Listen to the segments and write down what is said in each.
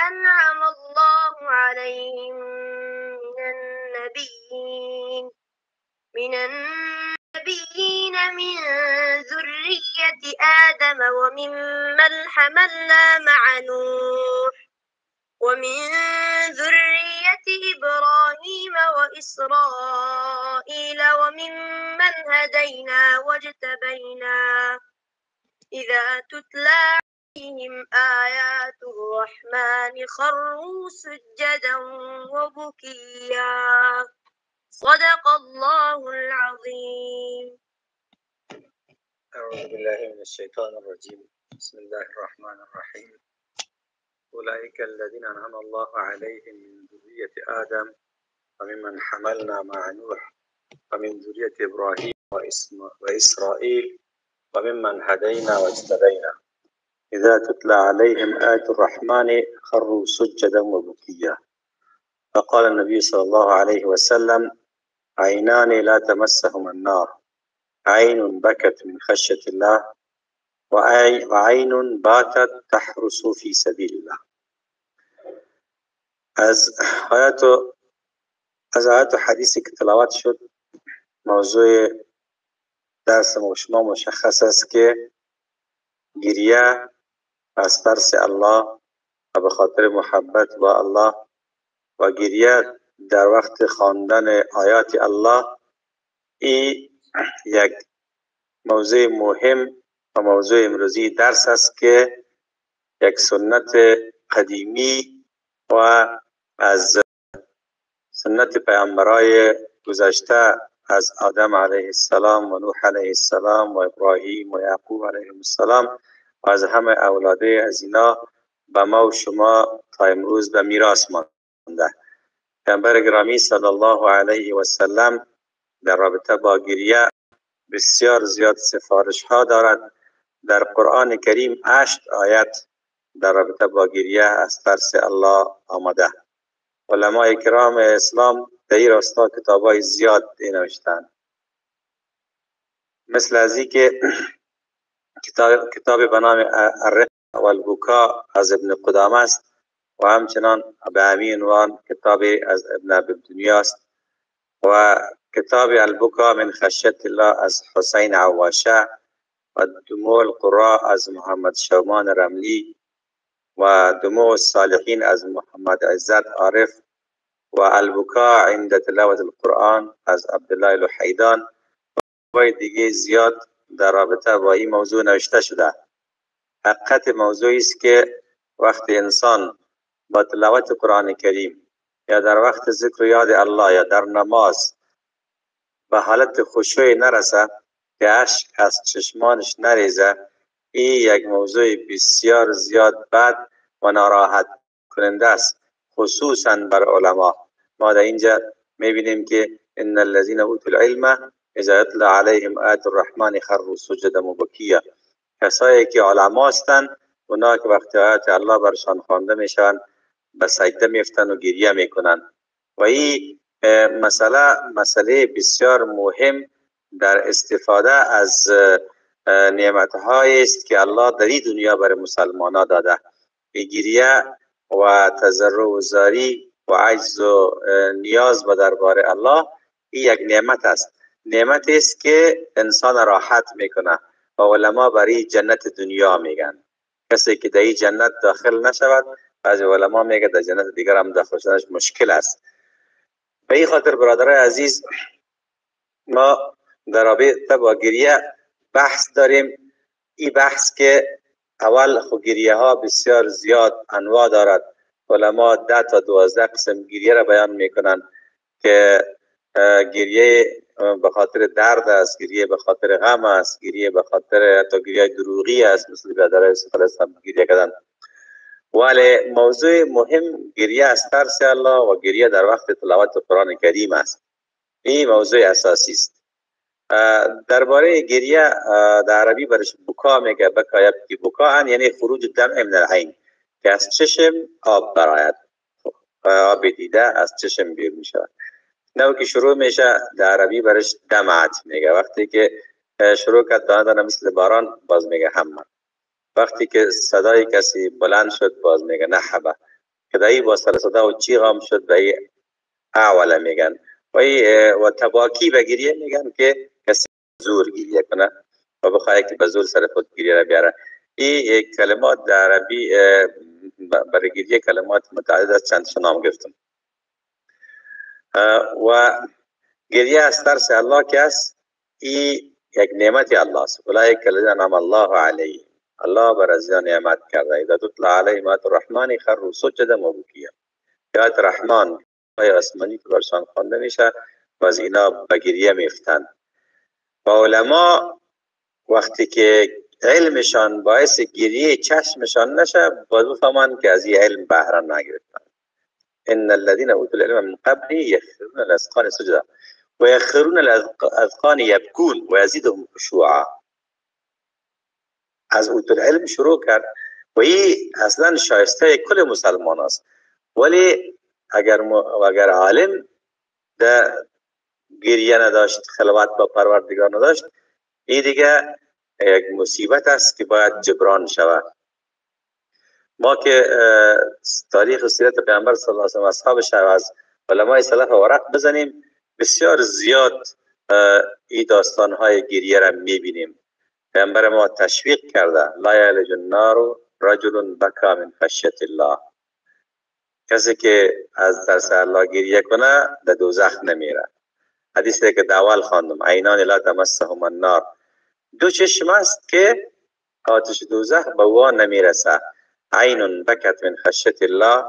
أنعم الله عليهم من النبيين من ذرية آدم وممن حملنا مع نوح ومن ذرية إبراهيم وإسرائيل وممن هدينا واجتبينا إذا تتلى عليهم آيات الرحمن خروا سجدا وبكيا صدق الله العظيم. أعوذ بالله من الشيطان الرجيم. بسم الله الرحمن الرحيم. أولئك الذين أنعم الله عليهم من ذرية آدم وممن حملنا مع نوح ومن ذرية إبراهيم وإسرائيل وممن هدينا واجتبينا إذا تتلى عليهم آيات الرحمن خروا سجدا وبكيا. فقال النبي صلى الله عليه وسلم: عينان لا تمسهما النار، عين بكت من خشية الله وعين باتت تحرس في سبيل الله. از آیات و حدیثی که تلاوت شد، موضوع درس شما مشخص است که گریه از ترس الله و به خاطر محبت با الله و گریه در وقت خواندن آیات الله، این یک موضوع مهم و موضوع امروزی درس است که یک سنت قدیمی و از سنت پیامبرای گذشته از آدم علیه السلام و نوح علیه السلام و ابراهیم و یعقوب علیه السلام و از همه اولاده از اینا به ما و شما تا امروز به میراث مانده. پیامبر گرامی صلی الله علیه و سلم در رابطه با گریه بسیار زیاد سفارش ها دارد. در قرآن کریم 8 آیت در رابطه با گریه از ترس الله آمده. علماء کرام اسلام در این راستا کتابای زیاد نوشتند، مثل از این که کتاب به نام الرق والبکا از ابن قدامه است و همچنان به همین عنوان کتاب از ابن ابی الدنیا است و کتاب البکا من خشیت الله از حسین عواشه و دموع القراء از محمد شومان رملی و دموع الصالحین از محمد عزت عارف و البکا عند تلاوت القرآن از عبدالله الوحیدان و دیگه زیاد در رابطه با این موضوع نوشته شده. حقیقت موضوعی است که وقتی انسان با تلاوت قرآن کریم یا در وقت ذکر و یاد الله یا در نماز به حالت خشوع نرسه که اشک از چشمانش نریزه، این یک موضوع بسیار زیاد بد و ناراحت کننده است، خصوصا بر علما. ما در اینجا میبینیم که ان الذين اوتوا العلم اذا يتلى عليهم آیات الرحمن خروا سجدا وبکیا. کسایی که علما هستند اونا که وقتی آیات الله برشان خوانده میشن به سجده میفتن و گریه میکنن و این مسئله بسیار مهم در استفاده از نعمت‌هایی است که الله در این دنیا برای مسلمانان داده. گریه و تضرع و زاری و عجز و نیاز به دربار الله این یک نعمت است. نعمت است که انسان راحت میکنه و علما برای جنت دنیا میگن. کسی که در این جنت داخل نشود، بعضی علما میگه در جنت دیگر هم داخل شدنش مشکل است. به این خاطر برادرای عزیز، ما در رابطه با گریه بحث داریم. این بحث که اول خود گریه ها بسیار زیاد انواع دارد. علما 10 تا 12 قسم گریه را بیان میکنن که گریه به خاطر درد است، گریه به خاطر غم است، گریه به خاطر حتی گریه دروغی است، مثل برادرای یوسف علیه السلام گریه کردن. ولی موضوع مهم گریه از ترس الله و گریه در وقت تلاوت قرآن کریم است. این موضوع اساسی است. درباره گریه در عربی برش بکا میگه، بکا یبکی بکا، یعنی خروج دمع من العین، که از چشم آب برآید، آب دیده از چشم بیرون میشه. نه که شروع میشه در عربی برش دمعت میگه، وقتی که شروع کرد دانه دانه مثل باران باز میگه همه، وقتی که صدای کسی بلند شد باز میگه نحبه، که دایی با سر صدا و چیغ هم شد به ای اوله میگن و تباکی به گریه میگن که کسی زور گریه کنه و بخواه که به زور سر خود گریه را بیاره. این کلمات در عربی برای گریه کلمات متعدد از چندش نام گرفتم و گریه از ترس الله که است این یک نعمت الله است. اولئک الذین انعم الله علیهم، الله بر از نعمت کرده. اذا تتلی علیهم آیات الرحمن خروا سجدا و بکیا. آیات رحمان آیه آسمانی که برشان خوانده میشه و از اینا به گریه میفتند. و علما وقتی که علمشان باعث گریه چشمشان نشه باز بفهمند که از این علم بهره نگرفتن. ان الذين اوتوا العلم من قبل يخرون الاذقان سجدا و یخرون الاذقان یبکون و یزیدهم خشوعا. از اوتوا العلم شروع کرد و این اصلا شایسته کل مسلمان است. ولی اگر عالم در گریه نداشت، خلوت با پروردگار نداشت، این دیگه یک مصیبت است که باید جبران شود. ما که تاریخ سیرت پیامبر صلی الله علیه و اصحابش از علمای سلف ورق بزنیم بسیار زیاد این داستانهای گریه را میبینیم. پیامبر ما تشویق کرده لا یلج النار رجل بکا من خشیت الله، کسی که از ترس الله گریه کنه در دوزخ نمیره. حدیثی که داول خواندم عینان لا تمسهم النار، دو چشم است که آتش دوزخ به او نمیرسه. عین بکت من خشیت الله،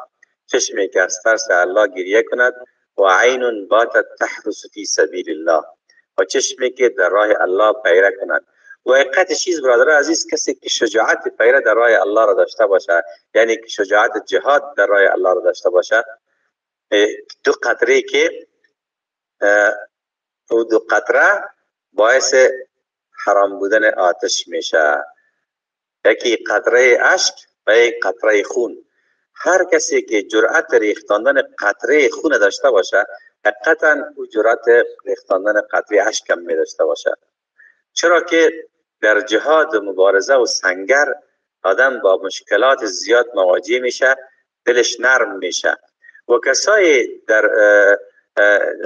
چشمی که از ترس الله گریه کند، و عین باتت تحرس فی سبیل الله، و چشمی که در راه الله پیره کند. و حقیقت چیز برادر عزیز کسی که شجاعت پیره در راه الله را داشته باشه، یعنی که شجاعت جهاد در راه الله را داشته باشه، دو قطره که او دو قطره باعث حرام بودن آتش میشه. یکی قطره اشک و یک قطره خون. هر کسی که جرأت ریختاندن قطره خون داشته باشه حقیقتا او جرأت ریختاندن قطره اشک هم می داشته باشه. چرا که در جهاد مبارزه و سنگر آدم با مشکلات زیاد مواجه میشه، دلش نرم میشه. و کسایی در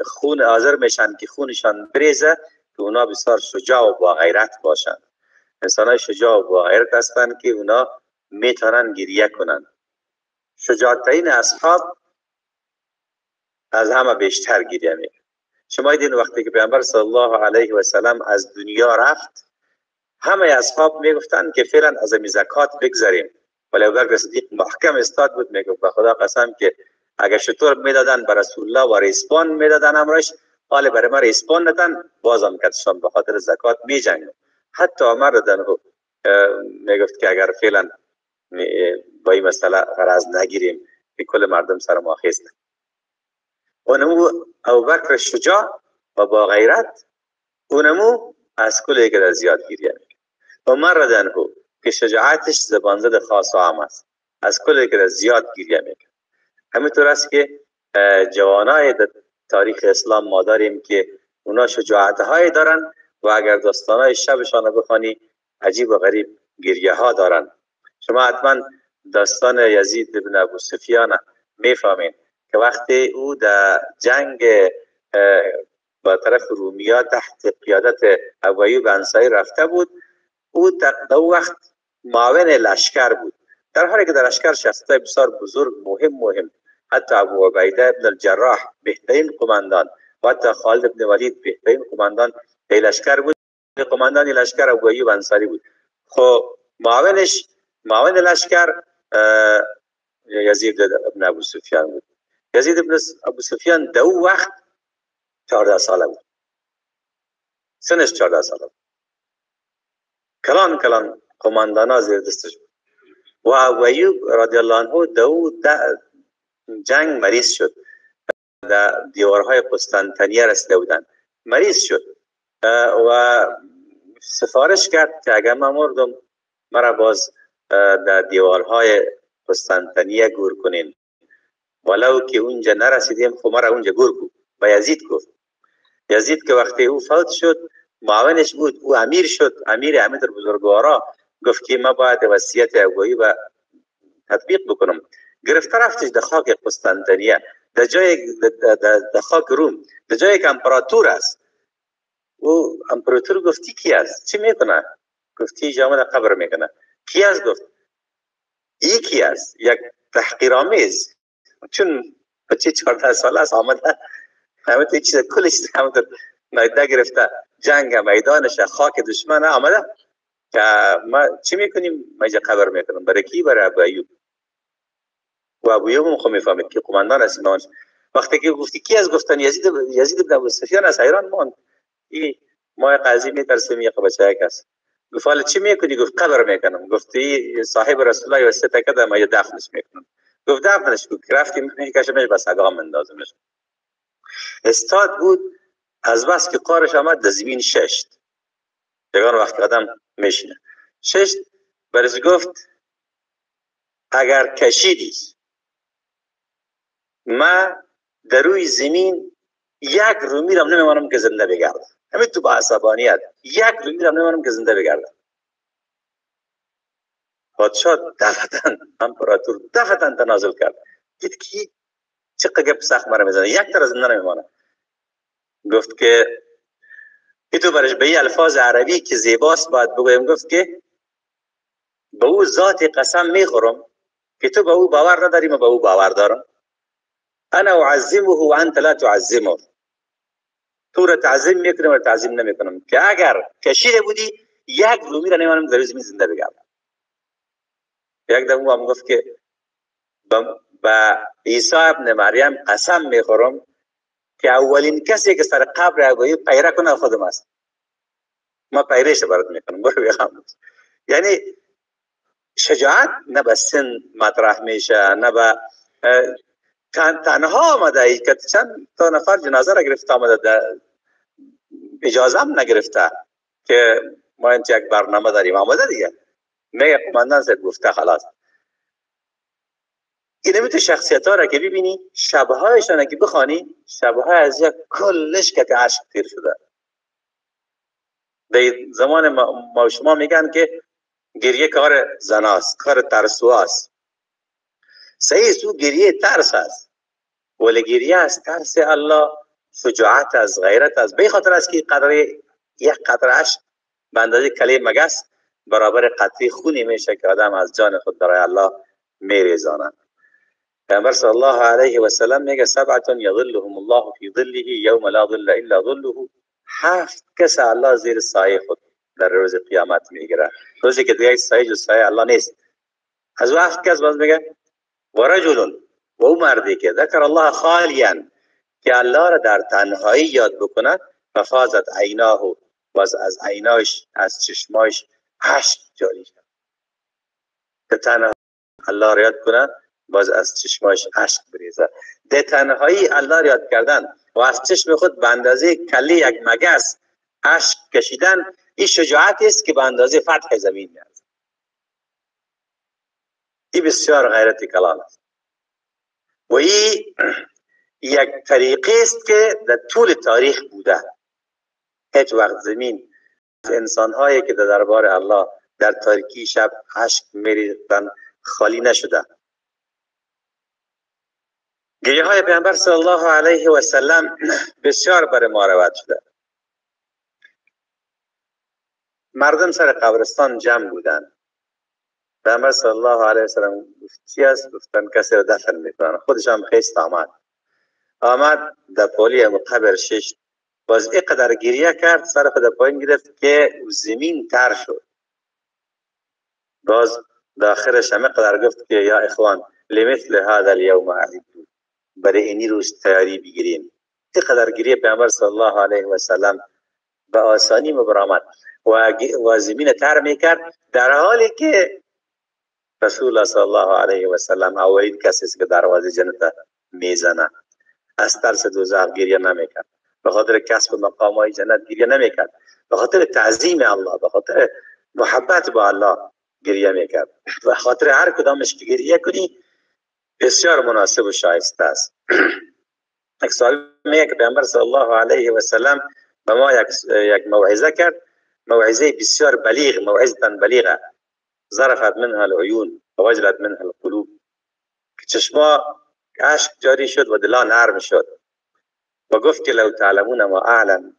خون حاضر میشن که خونشان بریزه که اونا بسیار شجاع و با غیرت باشن. انسانای شجاع و با غیرت هستند که اونا میتونن گریه کنن. شجاعترین اصحاب از همه بیشتر گریه میکنن. شما دیدین وقتی که پیامبر صلی الله علیه و سلم از دنیا رفت، همه اصحاب میگفتن که فعلا از زکات بگذاریم، ولی ابوبکر صدیق محکم استاد بود، میگفت به خدا قسم که اگر شطور میدادن به رسول الله و ریسپان میدادن امرش، حال برای ما ریسپان ندن بازم کتشان به خاطر زکات میجنگن. حتی عمر رضی میگفت که اگر فعلا با این مسئله غرض نگیریم که کل مردم سر ما خیستن. اونمو ابوبکر شجاع و با غیرت، اونمو از کل یک در زیاد گریه میکنه. عمر رضی عنه که شجاعتش زبان زد خاص و عام است، از کل یک در زیاد گریه میکنه. همینطور است که جوانای در تاریخ اسلام ما داریم که اونا شجاعت‌های دارن و اگر داستانای شبشان رو بخوانی عجیب و غریب گریه ها دارن. شما حتما داستان یزید بن ابو سفیان میفهمین که وقتی او در جنگ با طرف رومیا تحت قیادت ابو ایوب انصاری رفته بود، او در وقت معاون لشکر بود، در حالی که در لشکر شخصیت بسیار بزرگ مهم حتی ابو عبیده ابن الجراح بهترین قماندان و حتی خالد بن ولید بهترین قماندان لشکر بود، قماندان لشکر ابو ایوب انصاری بود. خب معاون لشکر یزید ابن ابو سفیان بود. یزید ابن ابو سفیان در اون وقت 14 ساله بود، سنش 14 ساله بود. کلان قماندانا زیر دستش بود و ابو ایوب رضی الله عنه در جنگ مریض شد، در دیوارهای قسطنطنیه رسیده بودن، مریض شد و سفارش کرد که اگر من مردم مرا باز در دیوارهای قسطنطنیه گور کنین، ولو که اونجا نرسیدیم خب مرا اونجا گور کن. به یزید گفت. یزید که وقتی او فوت شد معاونش بود، او امیر شد، امیر بزرگوارا، گفت که ما باید وصیت ابو ایوب تطبیق بکنم. گرفته رفتش در خاک قسطنطنیه، در جای در خاک روم، در جایی که امپراتور است. او امپراتور گفتی کی است؟ چی میکنه؟ گفتی جامعه قبر میکنه. کی است؟ گفت ای کی است؟ یک تحقیرآمیز، چون بچه 14 ساله است آمده همه تا چیز کلش همه مایده گرفته، جنگ میدانش خاک دشمن آمده که ما چی میکنیم؟ ما اینجا قبر میکنم. برای کی؟ برای ابو ایوب. و ابو ایوب هم خود میفهمید که قماندان است. وقتی که گفتی کی از گفتن یزید بن ابو سفیان از حیران ماند. این ما قاضی میترسیم یک بچه است. گفت حالا چی میکنی؟ گفت قبر میکنم. گفتی صاحب رسول الله وصیت کرده ما دفنش میکنم. گفت دفنش کن. رفتیم میکشمش به سگام اندازمش. استاد بود از بس که قارش آمد در زمین ششت. یگان وقت قدم میشینه ششت. برش گفت اگر کشیدی ما در روی زمین یک رو میرم نمیمانم که زنده بگردم. همین تو با عصبانیت یک رو میرم نمیمانم که زنده بگردم. پادشاه دفتن امپراتور دفتن تنازل کرد. دید که چقدر گپ سخت مرا میزنه، یک تر زنده نمیمانه. گفت که تو برش به این الفاظ عربی که زیباست باید بگویم. گفت که به او ذات قسم میخورم که تو به او باور نداری، من به او باور دارم. انا اعظمه و انت لا تعظمه. تو را تعظیم میکنم و تعظیم نمیکنم که اگر کشیده بودی یک رومی را نمیمانم در زمین زنده بگردم. یک دم هم گفت که با عیسی ابن مریم قسم میخورم که اولین کسی که سر قبر ابویی پیره کنه خودم است. ما پیرهش برات میکنم برو بخوام. یعنی شجاعت نه به سن مطرح میشه، نه به تنها آمده ای که چند تا نفر جنازه را گرفته آمده، اجازه هم نگرفته که ما این یک برنامه داریم آمده دیگه. میگه قماندان صاحب گفته خلاص. این میتونه شخصیت ها را که ببینی، شبه هایشان که بخوانی، شبه های از یک کلش که عشق تیر شده. در زمان ما شما میگن که گریه کار زناست، کار ترسواست. صحیح سو گریه ترس است، ولی گریه از ترس الله، شجاعت از، غیرت از. به خاطر است که یک قطره عشق به اندازه کله مگس برابر قطره خونی میشه که آدم از جان خود برای الله میریزانه. پیامبر صلی الله علیه و سلم میگه سبعة یظلهم الله فی ظله یوم لا ظل الا ظله. 7 کس الله زیر سایه خود در روز قیامت میگیره، روزی که دیگه سایه جز سایه الله نیست. از 7 کس باز میگه و رجل، و او مردی که ذکر الله خالیا، که الله را در تنهایی یاد بکنه، ففاضت عیناه، باز از عیناش، از چشماش اشک جاری شد. که تنها الله را یاد کنه باز از چشماش اشک بریزه. در تنهایی الله را یاد کردن و از چشم خود به اندازه کله یک مگس اشک کشیدن، این شجاعت است که به اندازه فتح زمین میاد. این بسیار غیرت کلام است و این یک طریقه است که در طول تاریخ بوده. هیچ وقت زمین انسان هایی که در دربار الله در تاریکی شب اشک میریختن خالی نشده. گریه های پیامبر صلی الله علیه و سلم بسیار بر ما روایت شده. مردم سر قبرستان جمع بودن. پیامبر صلی الله علیه و سلم گفت چی است؟ گفتن کسی را دفن میکنن. خودش هم خیست آمد در پولی قبر شش. باز اینقدر گریه کرد سر خود پایین گرفت که زمین تر شد. باز داخلش هم اینقدر گفت که یا اخوان لمثل هذا اليوم اعدوا، برای اینی روز تیاری بگیریم. اینقدر گریه پیامبر صلی الله علیه و سلم به آسانی برآمد و زمین تر میکرد، در حالی که رسول الله صلی الله علیه و سلم اولین کسی است که دروازه جنت میزنه. از ترس دوزخ گریه نمیکرد، به خاطر کسب مقامات جنت گریه نمیکرد، به خاطر تعظیم الله، به خاطر محبت با الله گریه میکرد. به خاطر هر کدامش که گریه کنی بسیار مناسب و شایسته است. یک سوال میگه که پیامبر صلی الله علیه و سلم به ما یک موعظه کرد، موعظه بسیار بلیغ، موعظه بلیغه، ظرفت منها العیون و وجلت منها القلوب. چشما اشک جاری شد و دلا نرم شد و گفت که لو تعلمون ما اعلم،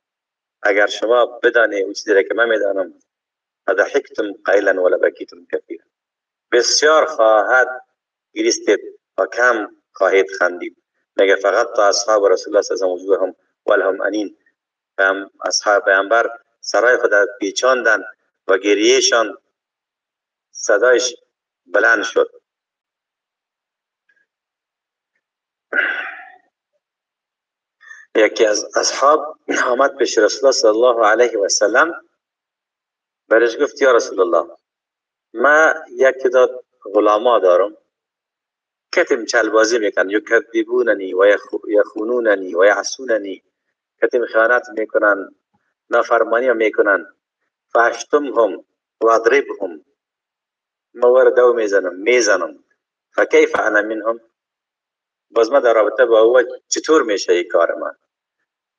اگر شما بدانه اون چیزی که من میدانم، فضحکتم قلیلا ولبکیتم کثیرا، بسیار خواهد گریستید و کم خواهید خندید. مگر فقط تا اصحاب رسول الله صلی الله علیه و آله وجوههم ولهم انین، اصحاب پیامبر سرای خود پیچاندن و گریهشان صدایش بلند شد. یکی از اصحاب آمد پیش رسول الله صلی الله علیه و سلم، برش گفت یا رسول الله، ما یک تعداد غلاما دارم، کتم چلبازی میکنن، یکذبوننی و یخونوننی و یعصوننی، کتم خیانت میکنن، نافرمانی میکنن، فاشتمهم و اضربهم، موردو میزنم، فکیف انا منهم، باز ما در رابطه با او چطور میشه این کار من؟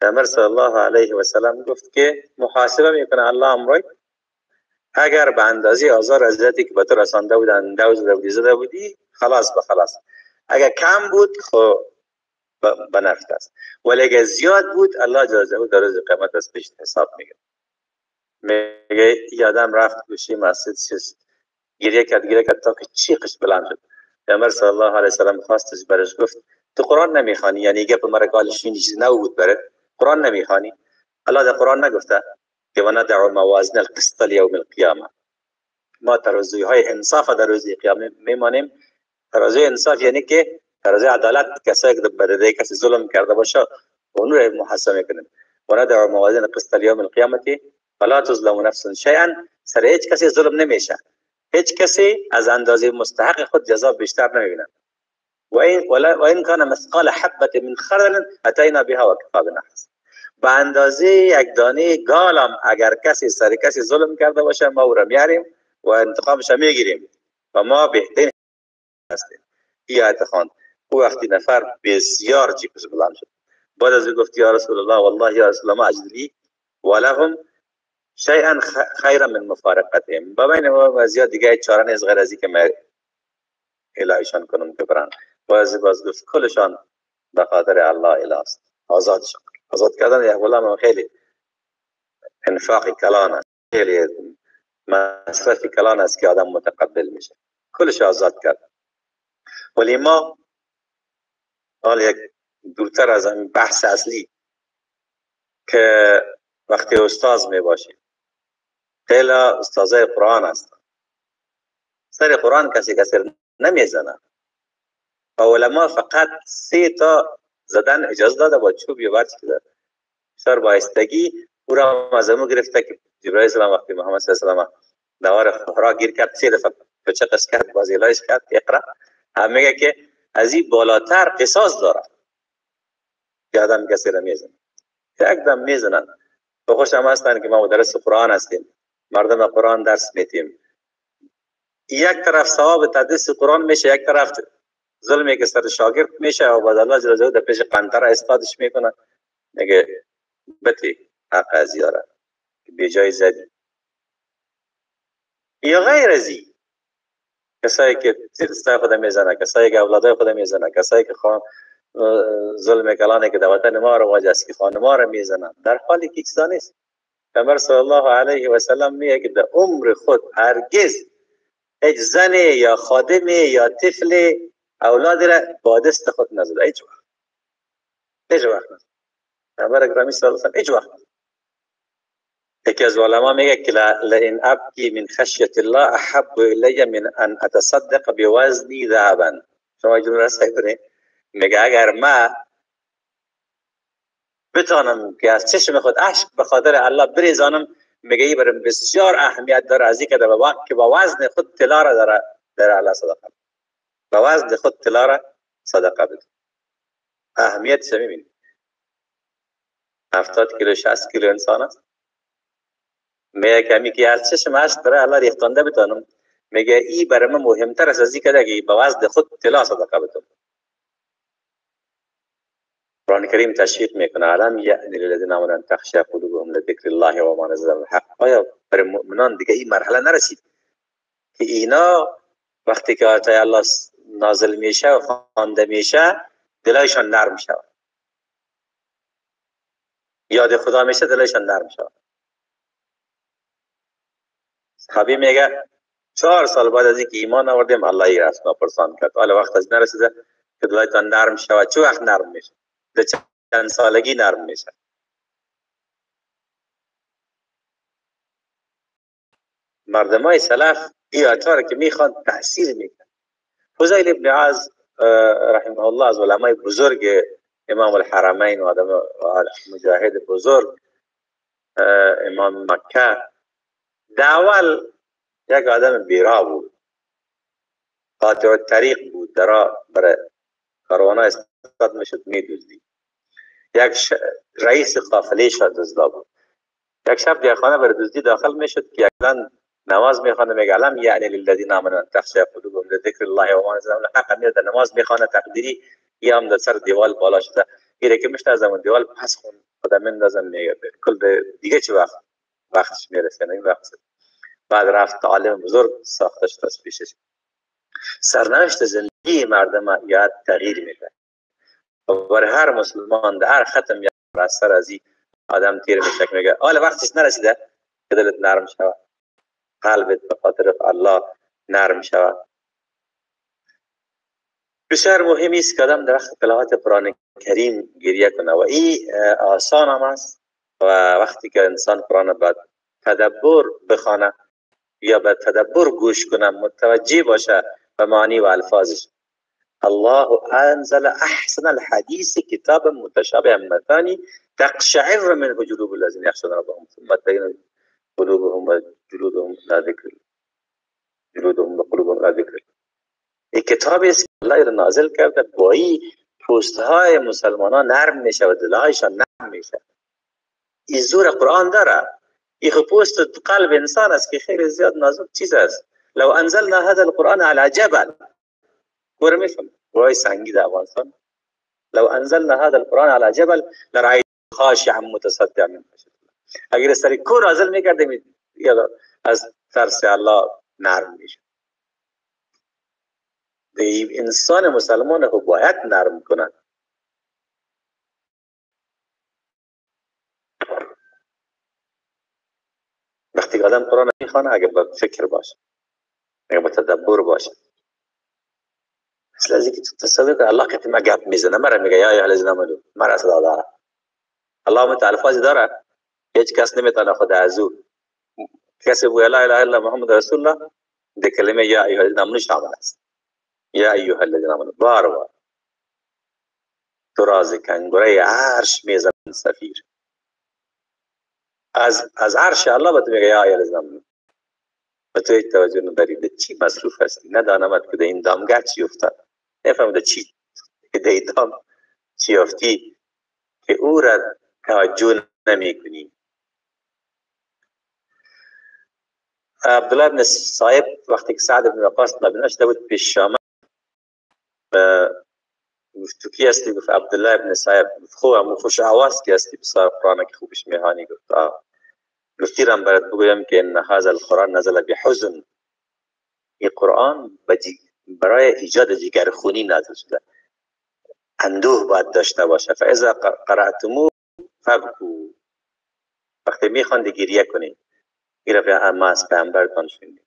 پیامبر صلی الله علیه و سلم گفت که محاسبه میکنه الله امروی، اگر به اندازه آزار اذیتی که به تو رسانده بودن زده بودی خلاص به خلاص، اگر کم بود خب به نفت است، ولی اگر زیاد بود الله جازه در روز قیامت از پیش حساب میگه. میگه یادم رفت گوشی مسجد گریه کرد تا که چیخش بلند شد. پیامبر صلی الله علیه و سلم خواستش برش گفت تو قرآن نمیخوانی؟ یعنی گپ مرا گالش چیزی نبود بره، قرآن نمیخوانی؟ الله در قرآن نگفته که وندع موازین القسط لیوم القیامه، ما ترازوهای انصاف در روز قیامت میمانیم. ترازوی انصاف یعنی که ترازوی عدالت، کسایی که بدده کسی ظلم کرده باشه اون رو محاسبه میکنیم. وندع موازین القسط لیوم القیامه فلا تظلم نفس شیئا، سر هیچ کسی ظلم نمیشه، هیچ کسی از اندازه مستحق خود جزا بیشتر نمیبینه. و این کان مثقال حبه من خردل اتینا بها و کفا بنا حسب، به اندازه یک دانه گالم اگر کسی سر کسی ظلم کرده باشه ما او را میاریم و انتقامش میگیریم و ما بهترین هستیم. این آیت خواند. او وقتی نفر بسیار جیبش بلند شد، بعد از گفت یا رسول الله والله یا رسول الله ما اجد لی ولهم شیئا خیرا من مفارقتهم، با بین ما وضعیت دیگه چاره نیست غیر از اینکه من الهیشان کنم که برن. باز گفت کلشان به خاطر الله اله است، آزادشان. آزاد کردن یک غلام خیلی انفاق کلان است، خیلی مصرف کلان است که آدم متقبل میشه. کلش آزاد کرد. ولی ما حال یک دورتر از این بحث اصلی که وقتی استاد میباشیم، خیلی استادای قرآن هستن، سر قرآن کسی نمیزنه و علما فقط 3 تا زدن اجازه داده با چوب یا برچی داده. سر بایستگی او را مزمو گرفته که جبرائیل السلام وقتی محمد صلی الله علیه و سلم دوار خورا گیر کرد 3 دفعه پچقش کرد، بازی لایش کرد اقرا، هم میگه که از این بالاتر قصاص داره که آدم کسی را میزنه. یک دم میزنن. تو خوش هم هستن که ما مدرس قرآن هستیم، مردم قرآن درس میتیم، یک طرف ثواب تدریس قرآن میشه، یک طرف ظلمی که سر شاگرد میشه و بعد الله جل جلاله در پیش قنطره استادش میکنه، میگه بتی حق از یاره بی جای زدی. یا غیر ازی کسایی که زیرستای خود میزنه، کسایی که اولادای خود میزنه، کسایی که ظلم کلانه که در وطن ما رواج است که خانما را میزنن، در حالی که چیزا نیست. پیامبر صلی الله علیه و سلم میگه که در عمر خود هرگز هیچ زن یا خادم یا طفل اولاد را با دست خود نزده، هیچ وقت نزده. پیامبر اکرمی صلی الله علیه و سلم هیچ وقت. یکی از علما میگه که لئن ابکی من خشیت الله احب الی من ان اتصدق بوزنی ذهبا. شما جمله را کنید. میگه اگر ما بتانم که از چشم خود اشک به خاطر الله بریزانم، میگه این برام بسیار اهمیت داره از اینکه که با وزن خود طلا را در الله صدقه، با وزن خود طلا را صدقه بده. اهمیتش میبینید. 70 کیلو 60 کیلو انسان است، میگه کمی که از چشم اشک داره الله ریختنده بتانم، میگه این برام مهمتر است از اینکه که با وزن خود طلا صدقه بدم. قرآن کریم تشویق میکنه علم یعنی للذین آمنوا ان تخشع قلوبهم لذکر الله و ما نزل من الحق. آیا برای مؤمنان دیگه این مرحله نرسید که اینا وقتی که آیات الله نازل میشه و خوانده میشه دلایشان نرم شود، یاد خدا میشه دلایشان نرم شود. صحابی میگه 4 سال بعد از اینکه ایمان آوردیم الله ای را ناپرسان کرد، حالا وقت از نرسیده که دلایتان نرم شود. چه وقت نرم میشه؟ در چند سالگی نرم میشه. مردمای سلف این آیات که میخوان تأثیر میکنه. فضیل ابن عاز رحمه الله از علمای بزرگ امام الحرمین و آدم مجاهد بزرگ امام مکه، داول یک آدم بیرا بود، قاطع الطریق بود، درا برای کاروانا استفاده میشد میدوزدی. یک رئیس قافله شد دزدا بود. یک شب در خانه برای دزدی داخل میشد که اکلان نماز میخوانه، میگه علم یعنی للذین آمنوا تخشع قلوبهم لذکر الله و ما نزل من الحق. امیر در نماز میخوانه تقدیری یا هم در سر دیوال بالا شده، میره که میشته از اون دیوال پس خون خدا مندازن، میگه کل دیگه چه وقتش میرسه این وقت. بعد رفت عالم بزرگ ساخته شد از پیشش. سرنوشت زندگی مردم یاد تغییر میده. برای هر مسلمان در هر ختم یا اثر از این آدم تیر میشه که میگه حالا وقتش نرسیده که دلت نرم شود، قلبت به خاطر الله نرم شود. بسیار مهم است که آدم در وقت تلاوت قرآن کریم گریه کنه و این آسان هم است. و وقتی که انسان قرآن با تدبر بخونه یا به تدبر گوش کنه، متوجه باشه به معنی و الفاظش. الله انزل احسن الحديث كتابا متشابها مثاني تقشعر منه جلود الذين يخشون ربهم ثم تلين قلوبهم وجلودهم لا ذكر جلودهم وقلوبهم لا ذكر. این کتابی است که الله را نازل کرده، با این پوستهای مسلمانان نرم میشه و دلهایشان نرم میشه. این زور قرآن داره. این پوست قلب انسان است که خیلی زیاد نازک چیز است. لو انزلنا هذا القرآن على جبل، ورمیفهم وای سنگی در افغانستان، لو انزلنا هذا القرآن على جبل لرأيت خاشعا متصدعا من خشیة الله. اگر سری کو نازل میکردیم از ترس الله نرم میشه. انسان مسلمان رو باید نرم کنند. وقتی آدم قرآن میخوانه اگر با فکر باشه، اگر با تدبر باشه، مثل از اینکه تو تصور کنه الله که ما گپ میزنه، مرا میگه یا ایها الذین آمنوا، مرا صدا داره. الله متعال الفاظی داره، هیچ کس نمیتونه خود از او کسی بگه لا اله الا محمد رسول الله، ده کلمه یا ایها الذین آمنوا شامل است. یا ایها الذین آمنوا بار بار تو راز کنگره عرش میزن سفیر. از عرش الله به تو میگه یا ایها الذین آمنوا، و تو هیچ توجه نداری به چی مصروف هستی، ندانمت که ده این دامگاه چی افتاد، نفهمده چی که ده این دام چی افتی که او را توجه نمی کنی. عبدالله بن صایب وقتی که سعد بن وقاص نبینه شده بود پیش شامه، گفت کی هستی؟ گفت عبدالله بن صایب. خوب خوش آواز کی هستی؟ بسیار قرآن که خوبش میهانی. گفت تیرم برات بگویم که ان هذا القرآن نزل بحزن، این قرآن برای ایجاد جگرخونی نازل شده، اندوه باید داشته باشه. فاذا قرأتموه فبکوا، وقتی میخواند گریه کنید. این را ما از پیامبرتان شنیدیم.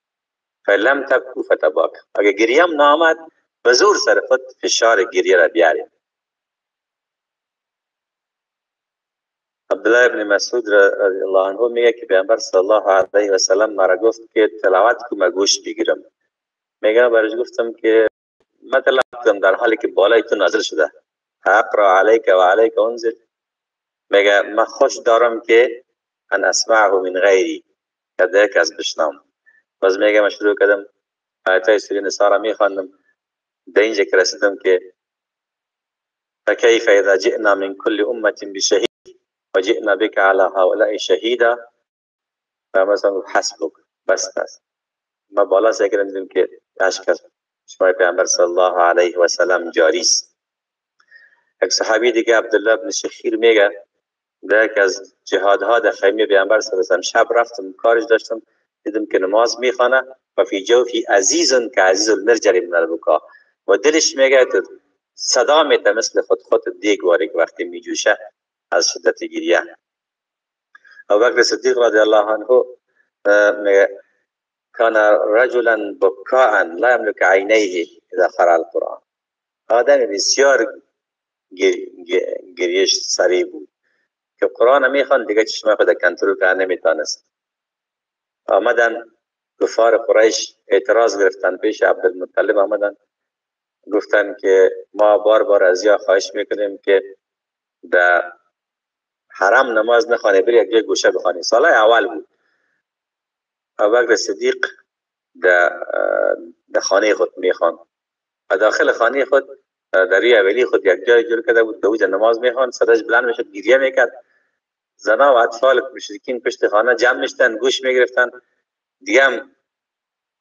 فلم تبکوا فتباکوا، اگر گریه هم نامد به زور سر خود فشار گریه را بیارید. عبدالله ابن مسعود رضی الله عنه میگه که پیامبر صلی الله علیه و سلم مرا گفت که تلاوت کنم گوش بگیرم. میگه برش گفتم که من تلاوت کنم در حالی که بالای تو نازل شده، اقرا علیک و علیک انزل. میگه من خوش دارم که ان اسمعه من غیری، که دیگه کس بشنوم. باز میگه من شروع کردم آیات سوره نساء را میخواندم، در اینجا که رسیدم که فکیف اذا جئنا من کل امة بشهید و جئنا بک علی هؤلاء شهیدا، و مثلا حسبک، بس است. ما بالا سیکرم دیدم که اشک از شما پیامبر صلی الله علیه و سلم جاری است. یک صحابی دیگه عبدالله بن شخیر میگه در یک از جهادها در خیمه پیامبر صلی الله علیه و سلم شب رفتم کارش داشتم، دیدم که نماز میخوانه و فی جوفی عزیز که عزیز المرجل من البکا، و دلش میگه صدا میده مثل خود دیگ واری که وقتی میجوشه از شدت گریه. ابوبکر صدیق رضی الله عنه میگه کان رجلا بکاء لا یملک عینیه اذا قرأ القرآن. آدم بسیار گریش سریع بود که قرآن میخوان دیگه چشمه خود کنترل کنه نمیتونست. آمدن کفار قریش اعتراض گرفتن پیش عبدالمطلب، آمدن گفتن که ما بار بار از یا خواهش میکنیم که در حرم نماز نخوانه، بری یک جای گوشه بخوانی. سال اول بود. ابوبکر صدیق در خانه خود میخوان و داخل خانه خود در اولی خود یک جای جور کرده بود، دوجه نماز میخوان، صداش بلند میشد، گریه میکرد. زنا و اطفال مشرکین پشت خانه جمع میشدن، گوش میگرفتن. دیگه هم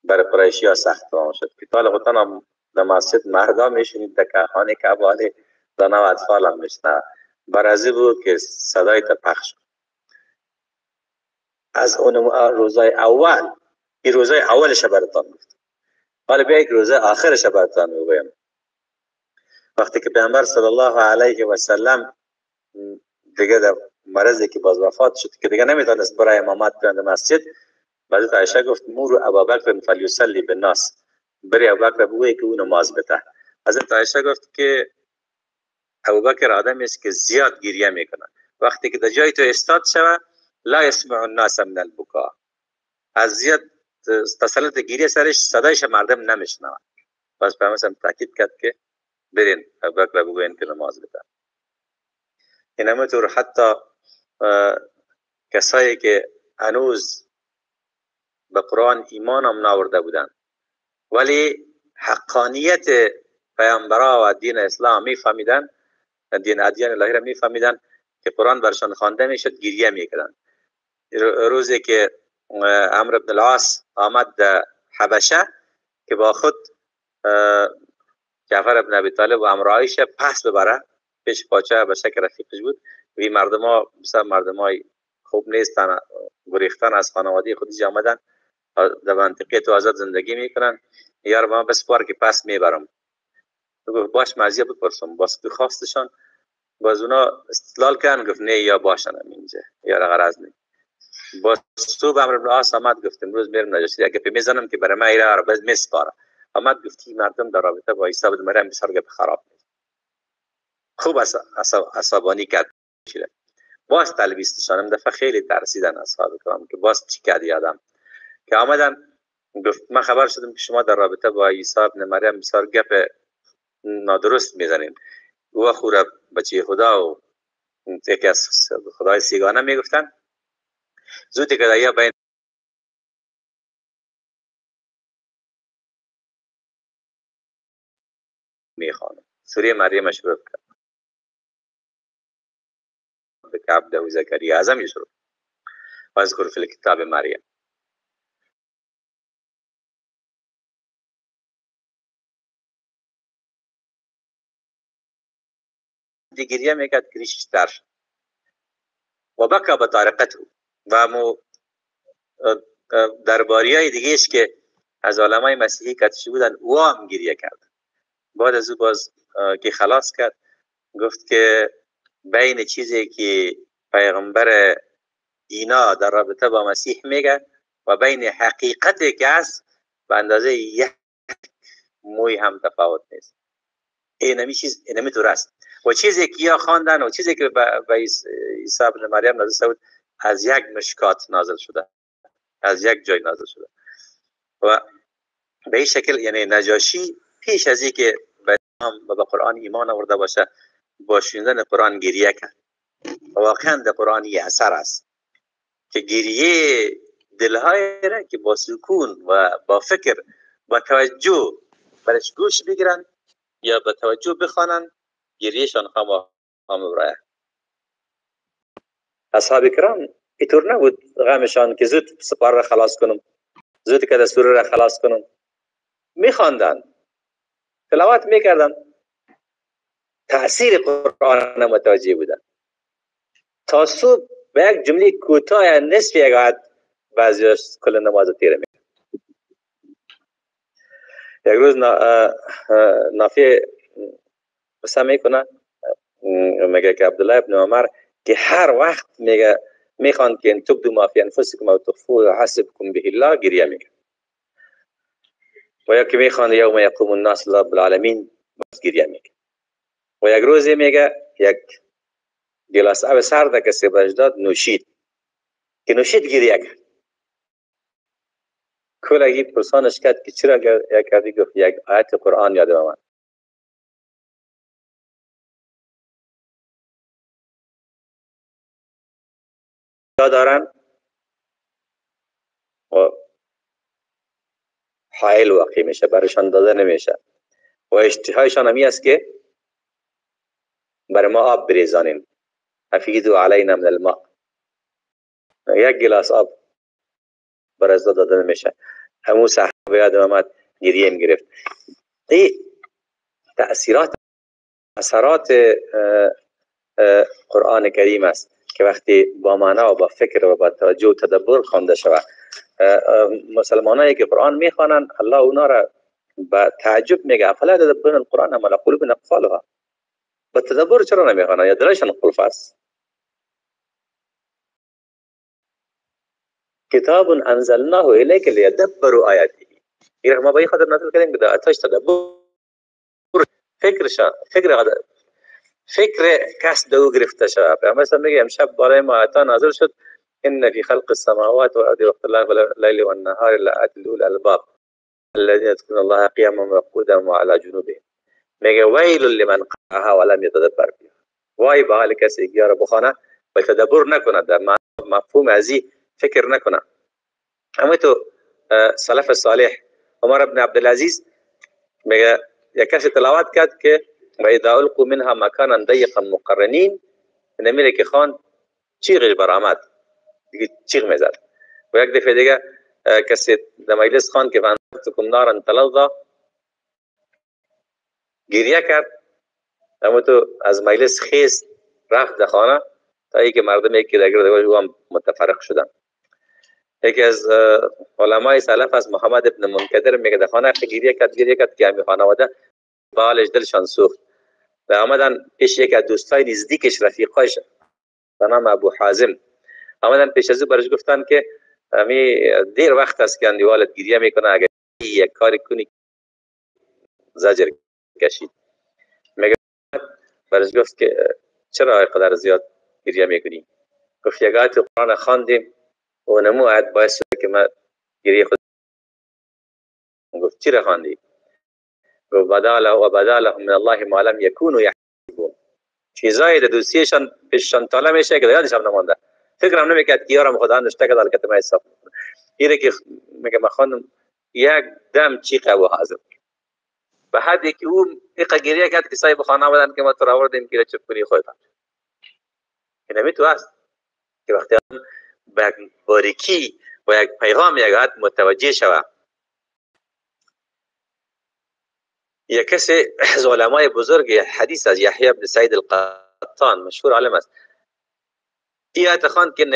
برای قریشی ها سخت تمام شد که طال خودتان هم در مسجد مردا میشونید در خانه کعبه، زنا و اطفال هم میشنه. برازی بود که صدای تا پخش. از اون روزای اول، این روزای اولش براتان گفت. حالا بیا یک روزه آخرش براتان میگویم. وقتی که پیامبر صلی الله علیه و سلم دیگه در مرضی که باز وفات شد که دیگه نمیتونست برای امامت در مسجد، حضرت عایشه گفت مور ابابکر فلیصلی بالناس، بری ابوبکر بگوی که او نماز بده. حضرت عایشه گفت که ابوبکر آدمی است که زیاد گریه میکنه، وقتی که در جای تو استاد شوه لا يسمع الناس من البكاء، از زیاد تسلط گریه سرش صدایش مردم نمیشنوه. بس پیامبر تاکید کرد که برین ابوبکر بگوین که نماز بده. اینم طور حتی کسایی که هنوز به قرآن ایمان هم ناورده بودن ولی حقانیت پیامبرا و دین اسلام میفهمیدن، دین ادیان الهی را میفهمیدن که قرآن برشان خوانده میشد، گریه میکردن. روزی که عمرو بن العاص آمد در حبشه که با خود جعفر بن ابی طالب و عمرو عایشه پس ببره پیش پادشاه حبشه که رفیقش بود، وی مردم ها مثلا مردم های خوب نیستن، گریختن از خانواده خودش آمدن در منطقه تو آزاد زندگی میکنن. یار ما بس پار که پس میبرم. گفت باش مرضیه بپرسم. باز خواستشان باز اونا استدلال کردن، گفت نه یا باشن اینجا یا غرض نه. باز صبح عمرو بن العاص آمد گفت امروز میرم نجاشی اگه میزنم که برای من ایرا رو باز میسپاره. آمد گفتی مردم در رابطه با عیسی بن مریم بسیار گپ خراب میشه. خوب عصبانی کرد. باز تلبیستشان دفعه خیلی ترسیدن اصحاب کرام که باز چی کرد یادم که آمدن گفت من خبر شدم که شما در رابطه با عیسی بن مریم بسیار گپ نادرست میزنین. او خوره بچه خدا و یکی از خدای سیگانه میگفتن. زودی که دایا بین میخوانم سوره مریم شروع کرد که عبده و زکریا اعظم شروع و اذکر فی الکتاب مریم. دیگریه میکرد کریشش در و بکا بطارقته و مو درباریای دیگهش که از علمای مسیحی کتشی بودن او هم گریه کرد. بعد از او باز که خلاص کرد گفت که بین چیزی که پیغمبر اینا در رابطه با مسیح میگه و بین حقیقتی که هست به اندازه یک موی هم تفاوت نیست. اینمی چیز اینمی درست و چیزی که یا خواندن و چیزی که به عیسی بن مریم نازل شد از یک مشکات نازل شده، از یک جای نازل شده و به این شکل یعنی نجاشی پیش از اینکه به قرآن ایمان آورده باشه با شنیدن قرآن گریه کرد. واقعا در قرآن یه اثر است که گریه دلهای را که با سکون و با فکر با توجه برش گوش بگیرن یا با توجه بخوانن گریهشان هم برای اصحاب کرام اینطور نبود غمشان که زود سپار را خلاص کنم، زود که دستور را خلاص کنم. میخواندن، تلاوت میکردن، تأثیر قرآن متوجه بودن. تا صبح به یک جمله کوتاه نصف یک آیت بعضیش کل نماز تیره میکرد. یک روز نافی قصه میکنه، میگه که عبدالله ابن عمر که هر وقت میخوان که ان تبدوا ما فی انفسکم او تخفوه حسبکم به الله گریه میگه، و یکی میخوان یوم یقوم الناس لرب العالمین بس گریه میگه. و یک روزی میگه یک گلاس آب سرد کسی بهش داد نوشید، که نوشید گریه کرد. کلگی پرسانش کرد که چرا گریه کردی؟ گفت یک آیت قرآن یادم آمد. دارن و حائل واقع میشه، برایشان داده نمیشه و اشتهایشان همی است که برای ما آب بریزانین، افیدوا علینا من الماء، یک گلاس آب برای از داده نمیشه. همون صحابه یادم آمد گریه گرفت. این تأثیرات اثرات قرآن کریم است که وقتی با معنا و با فکر و با توجه و تدبر خوانده شود. مسلمانایی که قرآن میخوانند الله اونا را با تعجب میگه افلا تدبرون القرآن ام علی قلوب اقفالها، با تدبر چرا نمیخوانند؟ یا دلشان قلف است. کتاب انزلناه الیک لیدبروا آیاته، این ما با این خاطر نازل کردیم که در آیاتش تدبر فکر کس دو گرفته شود. پیامبر میگه امشب برای ما آیات نازل شد ان فی خلق السماوات والارض واختلاف الليل والنهار لآیات لأولی الالباب الذين يذكرون الله قیاما وقعودا وعلى جنوبهم. میگه ویل لمن قرأها ولم يتدبر فيها، وای به حال کسی که را بخونه و تدبر نکنه، در مفهوم ازی فکر نکنه. اما تو سلف صالح عمر بن عبدالعزیز میگه یک کسی تلاوت کرد که و اذا القوا منها مکانا ضيقا مقرنین، نمیره که خان چیغش برآمد، دیگه چیغ میزد. و یک دفعه دیگه کسی در مجلس خان که فانتکم نارا تلظا، گریه کرد. اما تو از مجلس خیست رفت در خانه تا اینکه مردم یکی دیگر هم متفرق شدن. یکی از علمای سلف از محمد ابن منکدر میگه در خانه گریه کرد که همین خانواده با حالش دلشان سوخت و آمدن پیش یک از دوستای نزدیکش، رفیقایش به نام ابو حازم، آمدن پیش از او برش گفتن که همی دیر وقت است که اندیوالت گریه میکنه، اگر یک کاری کنی زجر کشید. میگه برش گفت که چرا اینقدر زیاد گریه میکنی؟ گفت یک آیت قرآن خواندیم و نمو آیت باعث شد که من گریه خود. گفت چرا خواندی؟ گفت بدا لهم من الله ما لم یکونوا یحتسبون، چیزایی در دوستیشان پیششان طالع میشه که یادش هم نمانده، فکرم نمیکرد که یارم خدا نشته که دلکت ما حساب اینه که میگه من خواندم یک دم چیقه و حاضر به حدی که اون ایقه گریه کرد که صاحب خانه بودن که ما تو را آوردیم که چپ کنی خودت. اینمی تو است که وقتی به باریکی و یک پیغام یک آیت متوجه شود. یک کسی از علمای بزرگ حدیث از یحیی بن سعید القطان مشهور عالم است، این آیت خواند که ان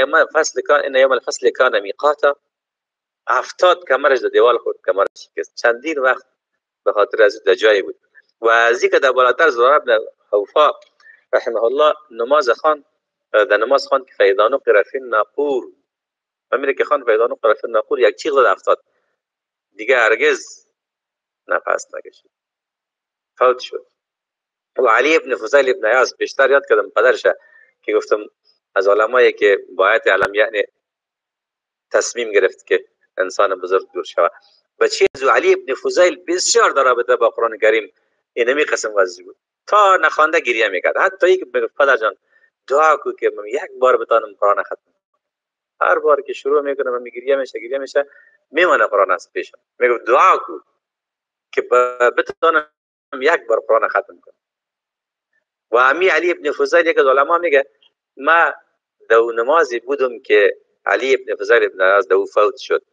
یوم الفصل کان میقاتا، 70 کمرش در دیوال خورد، کمرش شکست، چندین وقت به خاطر از در جایی بود. و از این که در بالاتر زرار بن حوفا رحمه الله نماز خواند، در نماز خواند که فاذا نقر فی الناقور، و میره که خواند فاذا نقر فی الناقور، یک چیغ زد 70 دیگه هرگز نفس نکشید، فوت شد. و علی ابن فضیل ابن عیاض بیشتر یاد کردم پدرش که گفتم از علمایی که باید علم یعنی تصمیم گرفت که انسان بزرگ دور شود. بچه از علی ابن فضیل بسیار در رابطه با قرآن کریم اینمی قسم وضعی بود، تا نخوانده گریه میکرد. حتی یک پدر جان دعا کو که من یک بار بتانم قرآن ختم. هر بار که شروع میکنم من گریه میشه میمونه قرآن از پیشم. میگم دعا کو که بتانم یک بار قرآن ختم کنم. و امی علی ابن فضیل یک از علما میگه ما دو نمازی بودم که علی ابن فضیل ابن عیاض دو فوت شد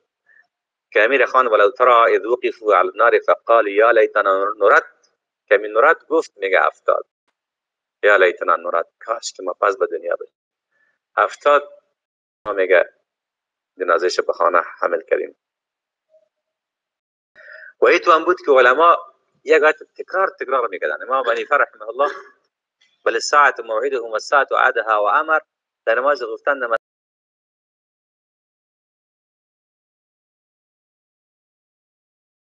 که امیر خان ولو ترى اذ وقفوا على النار فقال یا لیتنا نرد، که من نرد گفت میگه 70 یا لیتنا نرد، کاش که ما پس به دنیا بریم. 70 ما میگه جنازهش به خانه حمل کردیم. و ایتو هم بود که علما یک آیت تکرار میکردن. امام حنیفه رحمه الله بل الساعة موعدهم والساعة عادها و امر، در نماز گفتن